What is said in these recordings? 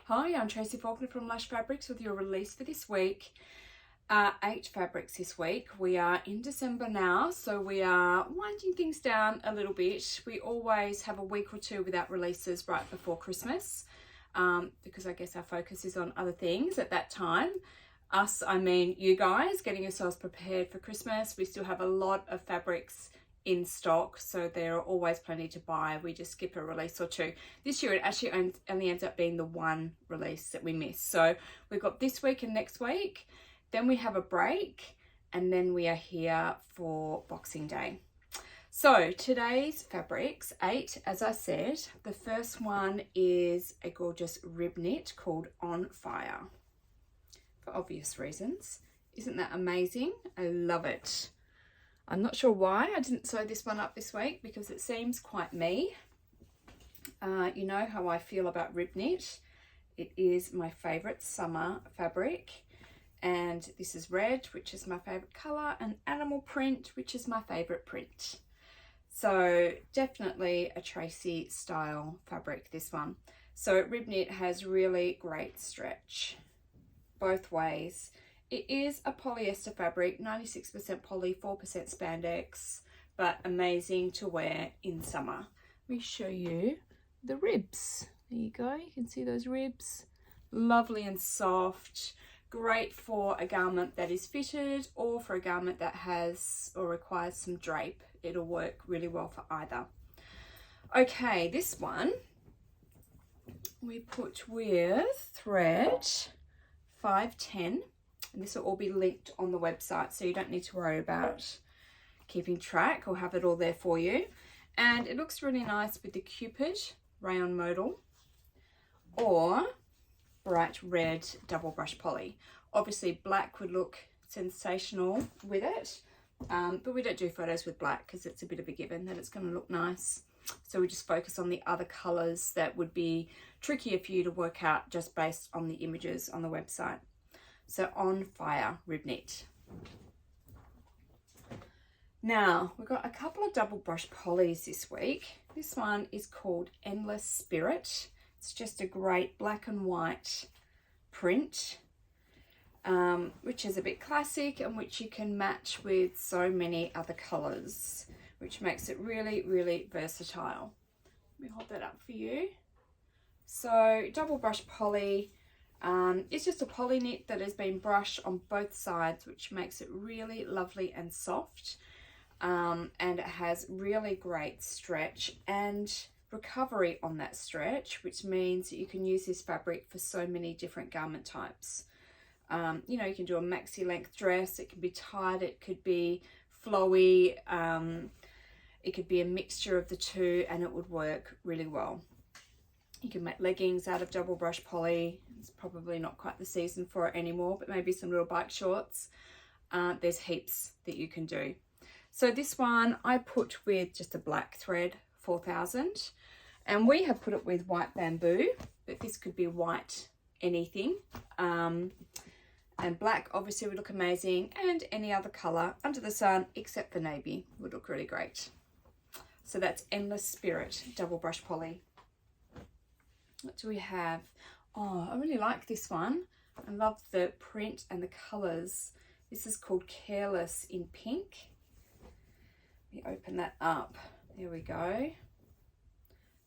Hi, I'm Tracy Faulkner from Lush Fabrics with your release for this week. 8 fabrics this week. We are in December now, so we are winding things down a little bit. We always have a week or two without releases right before Christmas because I guess our focus is on other things at that time. Us, I mean you guys, getting yourselves prepared for Christmas. We still have a lot of fabrics in stock, so there are always plenty to buy. We just skip a release or two. This year it actually only ends up being the one release that we miss. So we've got this week and next week, then we have a break, and then we are here for Boxing Day. So today's fabrics, 8 as I said. The first one is a gorgeous rib knit called On Fire, for obvious reasons. Isn't that amazing? I love it. I'm not sure why I didn't sew this one up this week because it seems quite me. You know how I feel about rib knit. It is my favourite summer fabric. And this is red, which is my favourite colour, and animal print, which is my favourite print. So definitely a Tracy style fabric, this one. So rib knit has really great stretch both ways. It is a polyester fabric, 96% poly, 4% spandex, but amazing to wear in summer. Let me show you the ribs. There you go, you can see those ribs. Lovely and soft, great for a garment that is fitted or for a garment that has or requires some drape. It'll work really well for either. Okay, this one we put with thread 510. And this will all be linked on the website, so you don't need to worry about keeping track. I'll have it all there for you. And it looks really nice with the Cupid rayon modal or bright red double brush poly. Obviously black would look sensational with it, but we don't do photos with black because it's a bit of a given that it's going to look nice. So we just focus on the other colours that would be trickier for you to work out just based on the images on the website. So On Fire rib knit. Now we've got a couple of double brush polys this week. This one is called Endless Spirit. It's just a great black and white print, which is a bit classic and which you can match with so many other colours, which makes it really, really versatile. Let me hold that up for you. So double brush poly. It's just a poly knit that has been brushed on both sides, which makes it really lovely and soft. And it has really great stretch and recovery on that stretch, which means that you can use this fabric for so many different garment types. You know, you can do a maxi length dress, it can be tight, it could be flowy, it could be a mixture of the two, and it would work really well. You can make leggings out of double brush poly. It's probably not quite the season for it anymore, but maybe some little bike shorts. There's heaps that you can do. So this one I put with just a black thread, 4000, and we have put it with white bamboo, but this could be white anything. And black obviously would look amazing, and any other colour under the sun except for navy would look really great. So that's Endless Spirit double brush poly. What do we have? Oh, I really like this one. I love the print and the colours. This is called Careless in pink. Let me open that up. There we go.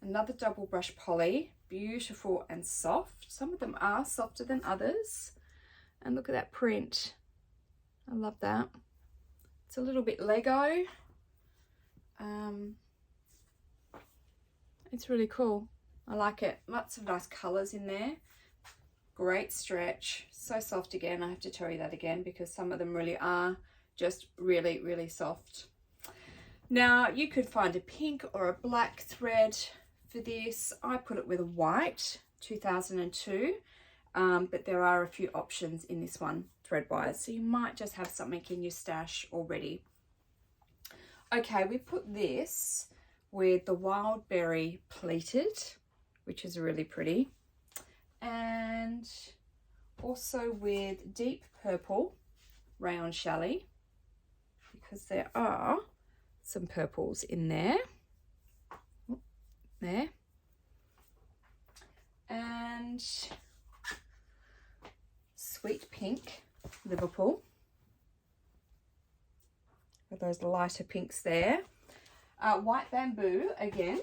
Another double brush poly, beautiful and soft. Some of them are softer than others. And look at that print. I love that. It's a little bit Lego. It's really cool. I like it. Lots of nice colours in there. Great stretch. So soft again. I have to tell you that again because some of them really are just really, really soft. Now you could find a pink or a black thread for this. I put it with a white, 2002, but there are a few options in this one thread-wise. So you might just have something in your stash already. Okay, we put this with the Wild Berry pleated, which is really pretty, and also with deep purple rayon chalet, because there are some purples in there. There. And sweet pink, Liverpool. With those lighter pinks there. White bamboo again.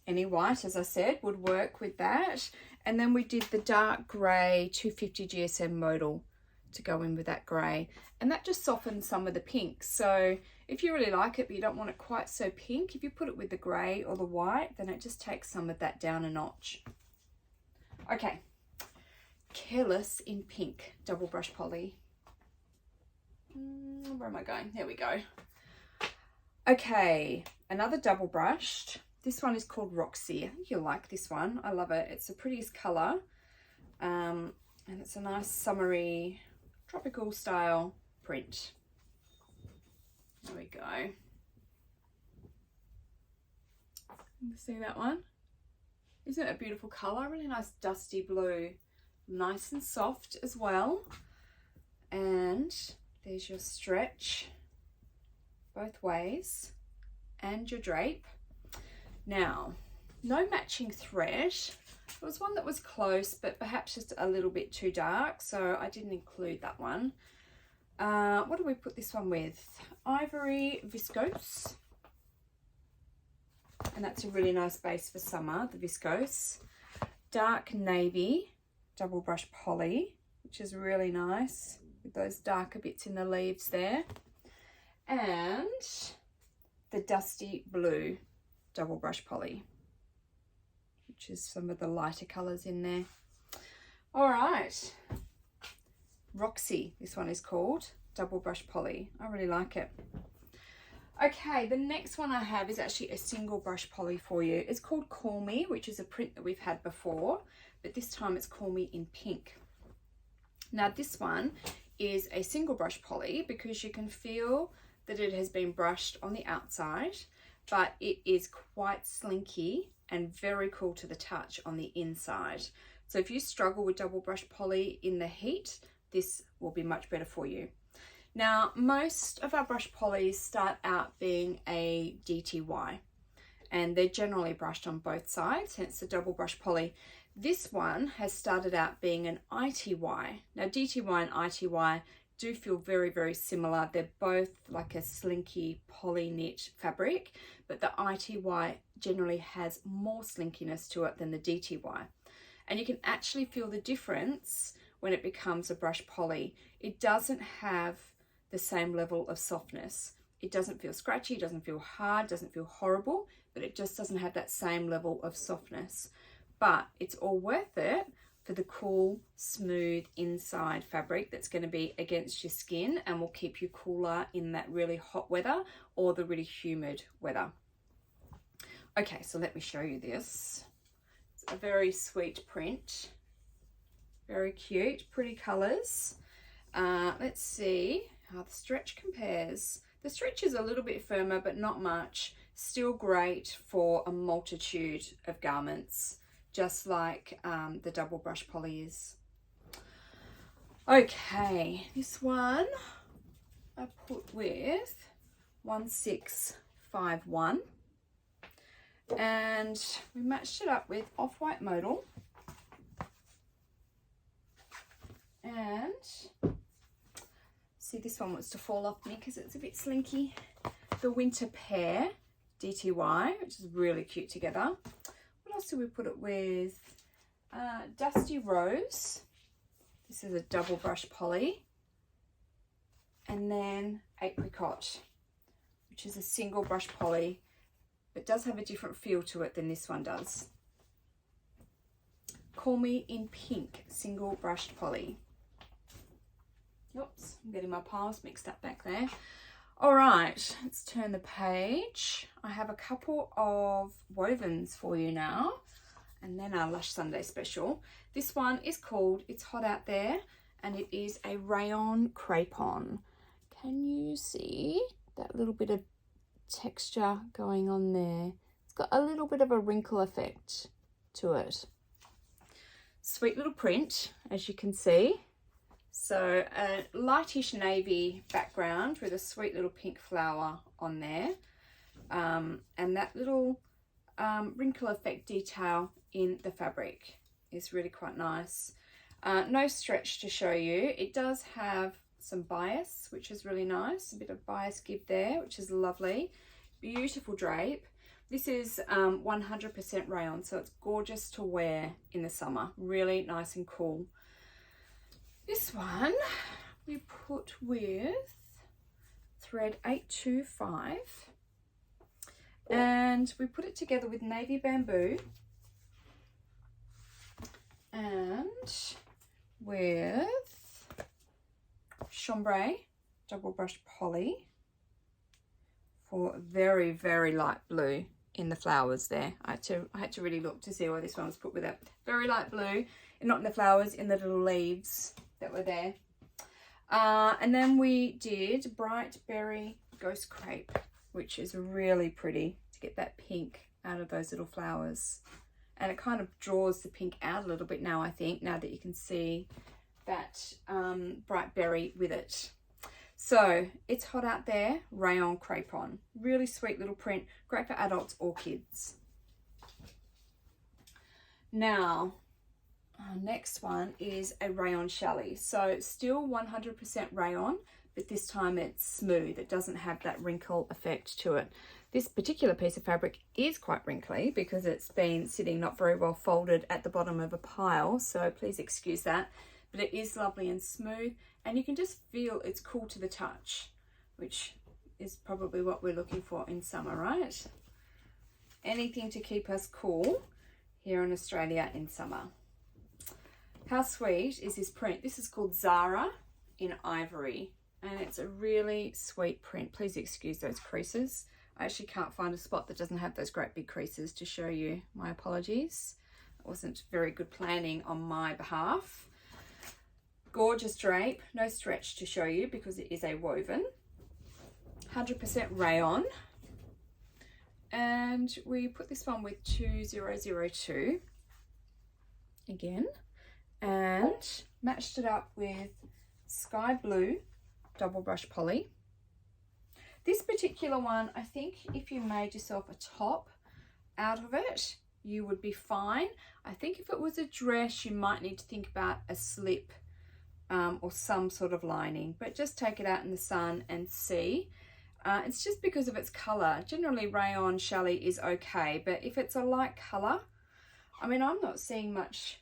Any white, as I said, would work with that. And then we did the dark grey 250 GSM modal to go in with that grey. And that just softens some of the pinks. So if you really like it, but you don't want it quite so pink, if you put it with the grey or the white, then it just takes some of that down a notch. Okay, Careless in pink, double brush poly. Where am I going? There we go. Okay, another double brushed. This one is called Roxy. I think you'll like this one. I love it. It's the prettiest colour. And it's a nice summery, tropical style print. There we go. You see that one? Isn't it a beautiful colour? Really nice dusty blue. Nice and soft as well. And there's your stretch both ways and your drape. Now, no matching thread. There was one that was close, but perhaps just a little bit too dark, so I didn't include that one. What do we put this one with? Ivory viscose. And that's a really nice base for summer, the viscose. Dark navy, double brush poly, which is really nice with those darker bits in the leaves there. And the dusty blue, double brush poly, which is some of the lighter colours in there. All right, Roxy, this one is called, double brush poly. I really like it. Okay, the next one I have is actually a single brush poly for you. It's called Call Me, which is a print that we've had before, but this time it's Call Me in pink. Now this one is a single brush poly because you can feel that it has been brushed on the outside, but it is quite slinky and very cool to the touch on the inside. So if you struggle with double brush poly in the heat, this will be much better for you. Now, most of our brush polys start out being a DTY, and they're generally brushed on both sides, hence the double brush poly. This one has started out being an ITY. Now, DTY and ITY do feel very, very similar. They're both like a slinky poly knit fabric, but the ITY generally has more slinkiness to it than the DTY. And you can actually feel the difference when it becomes a brush poly. It doesn't have the same level of softness. It doesn't feel scratchy, it doesn't feel hard, doesn't feel horrible, but it just doesn't have that same level of softness. But it's all worth it for the cool, smooth inside fabric that's going to be against your skin and will keep you cooler in that really hot weather or the really humid weather. Okay, so let me show you this. It's a very sweet print. Very cute, pretty colours. Let's see how the stretch compares. The stretch is a little bit firmer, but not much. Still great for a multitude of garments, just like the double brush poly is. Okay, this one I put with 1651, and we matched it up with off-white modal. And see, this one wants to fall off me because it's a bit slinky. The Winter Pear DTY, which is really cute together. What else do we put it with? Dusty Rose. This is a double brush poly. And then Apricot, which is a single brush poly, but does have a different feel to it than this one does. Call Me in Pink, single brushed poly. Oops, I'm getting my piles mixed up back there. All right, let's turn the page. I have a couple of wovens for you now, and then our Lush Sunday special. This one is called It's Hot Out There, and it is a rayon crepon. Can you see that little bit of texture going on there? It's got a little bit of a wrinkle effect to it. Sweet little print, as you can see. So a lightish navy background with a sweet little pink flower on there. And that little wrinkle effect detail in the fabric is really quite nice. No stretch to show you. It does have some bias, which is really nice. A bit of bias give there, which is lovely. Beautiful drape. This is 100% rayon, so it's gorgeous to wear in the summer. Really nice and cool. This one we put with thread 825, and we put it together with navy bamboo and with chambray double brush poly for very, very light blue in the flowers there. I had to really look to see why this one was put with it. Very light blue, and not in the flowers, in the little leaves that were there. And then we did bright berry ghost crepe, which is really pretty to get that pink out of those little flowers. And it kind of draws the pink out a little bit now, I think, now that you can see that bright berry with it. So it's hot out there, rayon crepe on. Really sweet little print, great for adults or kids. Now, our next one is a rayon challis. So still 100% rayon, but this time it's smooth. It doesn't have that wrinkle effect to it. This particular piece of fabric is quite wrinkly because it's been sitting not very well folded at the bottom of a pile, so please excuse that. But it is lovely and smooth, and you can just feel it's cool to the touch, which is probably what we're looking for in summer, right? Anything to keep us cool here in Australia in summer. How sweet is this print? This is called Zara in ivory, and it's a really sweet print. Please excuse those creases. I actually can't find a spot that doesn't have those great big creases to show you. My apologies. It wasn't very good planning on my behalf. Gorgeous drape, no stretch to show you because it is a woven. 100% rayon. And we put this one with 2002 again, and matched it up with sky blue double brush poly. This particular one, I think if you made yourself a top out of it, you would be fine. I think if it was a dress, you might need to think about a slip or some sort of lining, but just take it out in the sun and see. It's just because of its color. Generally rayon challis is okay, but if it's a light color, I mean, I'm not seeing much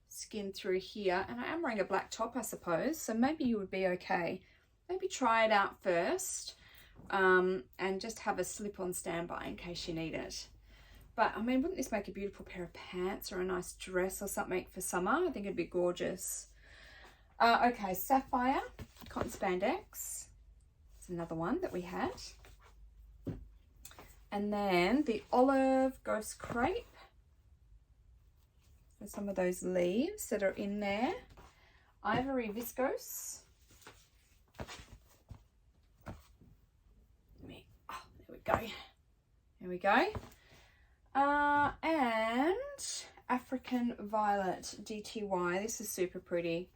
skin through here, and I am wearing a black top, I suppose, so maybe you would be okay. Maybe try it out first, and just have a slip on standby in case you need it. But I mean, wouldn't this make a beautiful pair of pants or a nice dress or something for summer? I think it'd be gorgeous. Okay, sapphire cotton spandex. It's another one that we had. And then the olive ghost crepe. For some of those leaves that are in there. Ivory viscose. There we go. There we go. And African Violet DTY. This is super pretty.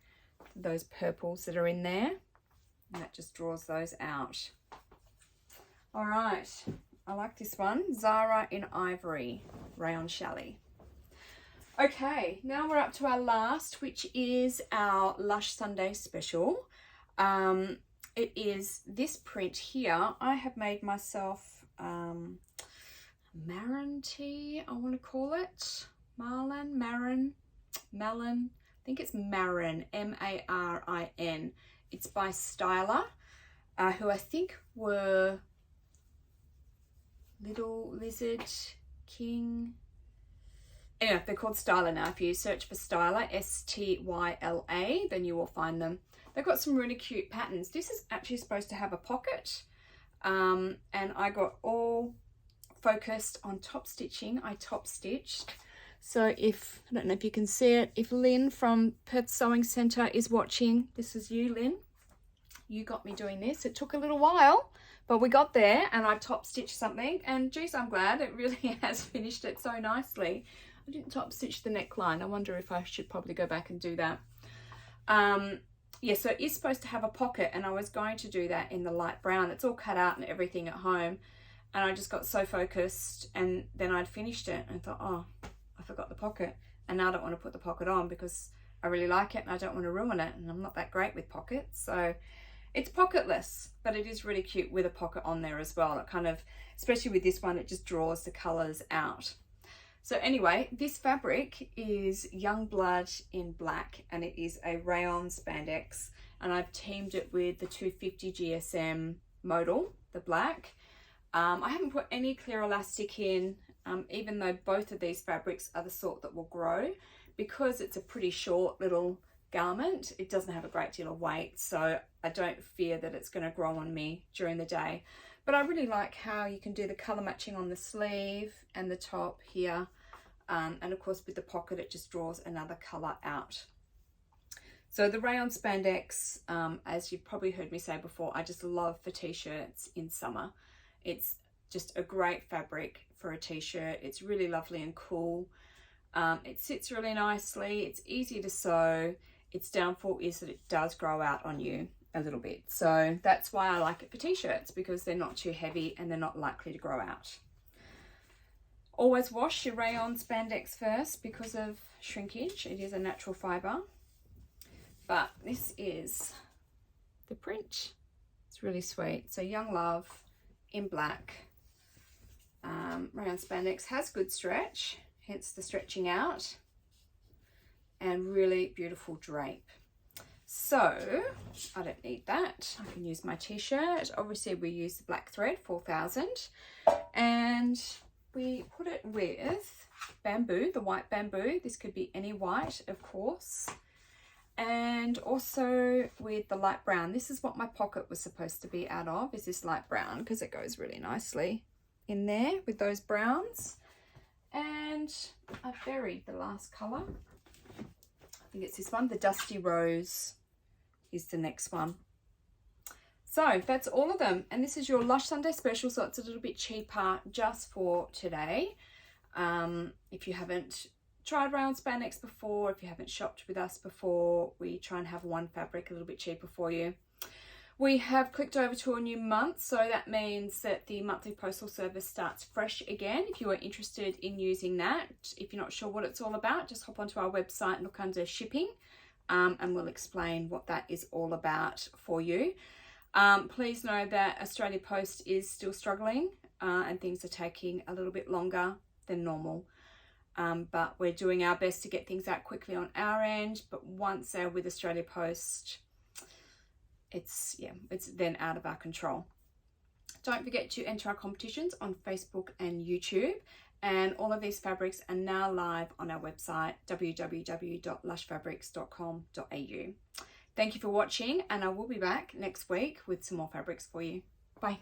Those purples that are in there, and that just draws those out. All right, I like this one. Zara in ivory, rayon challis. Okay, now we're up to our last, which is our Lush Sunday special. It is this print here. I have made myself Marin tea, I want to call it. Marin. I think it's Marin, M-A-R-I-N. It's by Styler, who I think were Little Lizard King. Anyway, they're called Styler now. If you search for Styler, S-T-Y-L-A, then you will find them. They've got some really cute patterns. This is actually supposed to have a pocket, and I got all focused on top stitching. I top stitched. So if, I don't know if you can see it, if Lynn from Perth Sewing Centre is watching, this is you, Lynn. You got me doing this. It took a little while, but we got there, and I top stitched something, and geez, I'm glad it really has finished it so nicely. I didn't top stitch the neckline. I wonder if I should probably go back and do that. Yeah, so it is supposed to have a pocket, and I was going to do that in the light brown. It's all cut out and everything at home, and I just got so focused, and then I'd finished it and thought, oh, I forgot the pocket, and now I don't want to put the pocket on because I really like it and I don't want to ruin it, and I'm not that great with pockets. So it's pocketless, but it is really cute with a pocket on there as well. It kind of, especially with this one, it just draws the colors out. So anyway, this fabric is Young Blood in black, and it is a rayon spandex, and I've teamed it with the 250 GSM modal, the black. I haven't put any clear elastic in, even though both of these fabrics are the sort that will grow. Because it's a pretty short little garment, it doesn't have a great deal of weight, so I don't fear that it's going to grow on me during the day. But I really like how you can do the colour matching on the sleeve and the top here. And of course with the pocket it just draws another colour out. So the rayon spandex, as you've probably heard me say before, I just love for t-shirts in summer. It's just a great fabric for a t-shirt. It's really lovely and cool. It sits really nicely. It's easy to sew. Its downfall is that it does grow out on you a little bit. So that's why I like it for t-shirts, because they're not too heavy and they're not likely to grow out. Always wash your rayon spandex first because of shrinkage. It is a natural fibre. But this is the print. It's really sweet. So Young Love in black. Rayon spandex has good stretch, hence the stretching out, and really beautiful drape. So I don't need that. I can use my t-shirt. Obviously we use the black thread 4000, and we put it with bamboo, the white bamboo. This could be any white, of course. And also with the light brown. This is what my pocket was supposed to be out of, is this light brown, because it goes really nicely in there with those browns. And I buried the last colour. I think it's this one, the Dusty Rose is the next one. So that's all of them, and this is your Lush Sunday special, so it's a little bit cheaper just for today. If you haven't tried rayon spandex before, if you haven't shopped with us before, we try and have one fabric a little bit cheaper for you. We have clicked over to a new month, so that means that the monthly postal service starts fresh again. If you are interested in using that, if you're not sure what it's all about, just hop onto our website and look under shipping, and we'll explain what that is all about for you. Please know that Australia Post is still struggling, and things are taking a little bit longer than normal. But we're doing our best to get things out quickly on our end. But once they're with Australia Post, it's then out of our control. Don't forget to enter our competitions on Facebook and YouTube. And all of these fabrics are now live on our website, www.lushfabrics.com.au. Thank you for watching, and I will be back next week with some more fabrics for you. Bye.